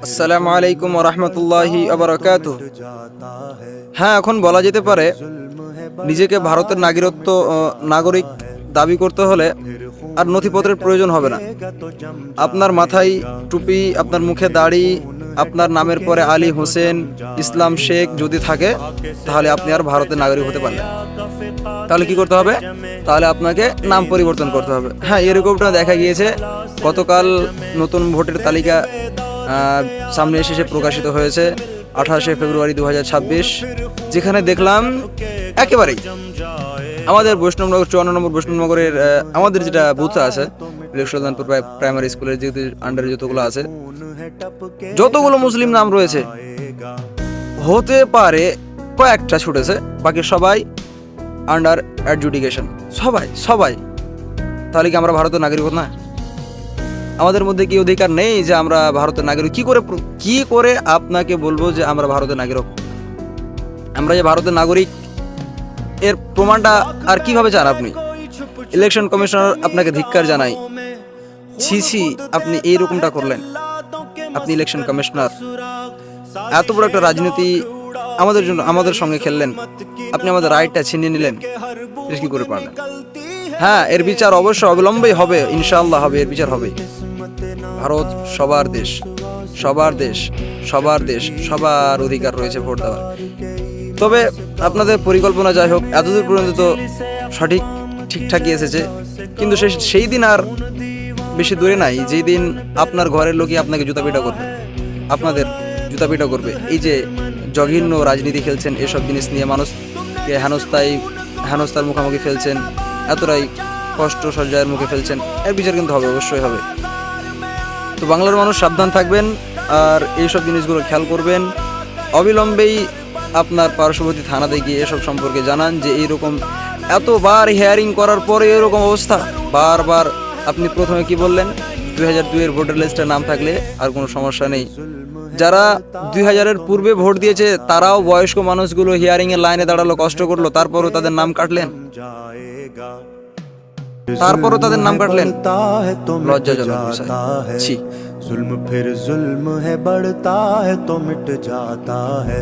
আসসালামু আলাইকুম ওয়া রাহমাতুল্লাহি ওয়া বারাকাতুহু। হ্যাঁ, এখন বলা যেতে পারে নিজেকে ভারতের নাগরিক দাবি করতে হলে আর নথিপত্রের প্রয়োজন হবে না। আপনার মাথায় টুপি, আপনার মুখে দাড়ি, আপনার নামের পরে আলী, হোসেন, ইসলাম, শেখ যদি থাকে তাহলে আপনি আর ভারতের নাগরিক হতে পারলেন। তাহলে কি করতে হবে? তাহলে আপনাকে নাম পরিবর্তন করতে হবে। হ্যাঁ, এরকমটা দেখা গিয়েছে। গতকাল নতুন ভোটের তালিকা সামনে এসে প্রকাশিত হয়েছে 28শে ফেব্রুয়ারি 2026, যেখানে দেখলাম একেবারেই আমাদের বৈষ্ণবনগর 54 নম্বর বৈষ্ণবনগরের আমাদের যেটা বুথ আছে সুলতানপুর প্রাইমারি স্কুলের যেহেতু আন্ডারে যতগুলো আছে, যতগুলো মুসলিম নাম রয়েছে, হতে পারে কয়েকটা ছুটেছে, বাকি সবাই আন্ডার অ্যাডজুডিকেশন। সবাই তাহলে কি আমরা ভারতের নাগরিক না? আমাদের মধ্যে কি অধিকার নেই যে আমরা ভারতের নাগরিক? কি করে আপনাকে বলবো যে আমরা ভারতের নাগরিক? আমরা যে ভারতের নাগরিক এর প্রমাণটা আর কিভাবে চান আপনি? ইলেকশন কমিশনার আপনাকে ধিক্কার জানাই। ছি, আপনি এইরকমটা করলেন। আপনি ইলেকশন কমিশনার, এত বড় একটা রাজনীতি আমাদের সঙ্গে খেললেন, আপনি আমাদের রাইটটা ছিনিয়ে নিলেন। কি করে পারলেন? হ্যাঁ, এর বিচার অবশ্যই অবিলম্বে হবে, ইনশাআল্লাহ হবে, এর বিচার হবে। ভারত সবার দেশ, সবার অধিকার রয়েছে ভোট দেওয়ার। তবে আপনাদের পরিকল্পনা যাই হোক, এতদূর পর্যন্ত তো ঠিকঠাকই এসেছে, কিন্তু সেই দিন আর বেশি দূরে নাই যেই দিন আপনার ঘরের লোকই আপনাকে আপনাদের জুতাপিটা করবে। এই যে জঘন্য রাজনীতি খেলছেন, এসব জিনিস নিয়ে মানুষকে হেনস্থার মুখোমুখি ফেলছেন, এতটাই কষ্ট সজ্জায়ের মুখে ফেলছেন, এর বিচার কিন্তু হবে, অবশ্যই হবে। তো বাংলার মানুষ সাবধান থাকবেন আর এইসব জিনিসগুলো খেয়াল করবেন। অবিলম্বেই আপনার পার্শ্ববর্তী থানাতে গিয়ে এসব সম্পর্কে জানান যে এইরকম এতবার হিয়ারিং করার পরে এরকম অবস্থা। বারবার আপনি প্রথমে কি বললেন? 2002-এর ভোটার লিস্টে নাম থাকলে আর কোনো সমস্যা নেই। যারা 2000-এর পূর্বে ভোট দিয়েছে তারাও, বয়স্ক মানুষগুলো হিয়ারিং এর লাইনে দাঁড়ালো, কষ্ট করলো, তারপরও তাদের নাম কাটলেন। লজ্জাজনক বিষয়। ছি। जुल्म फिर जुल्म है, बढ़ता है तो मिट जाता है।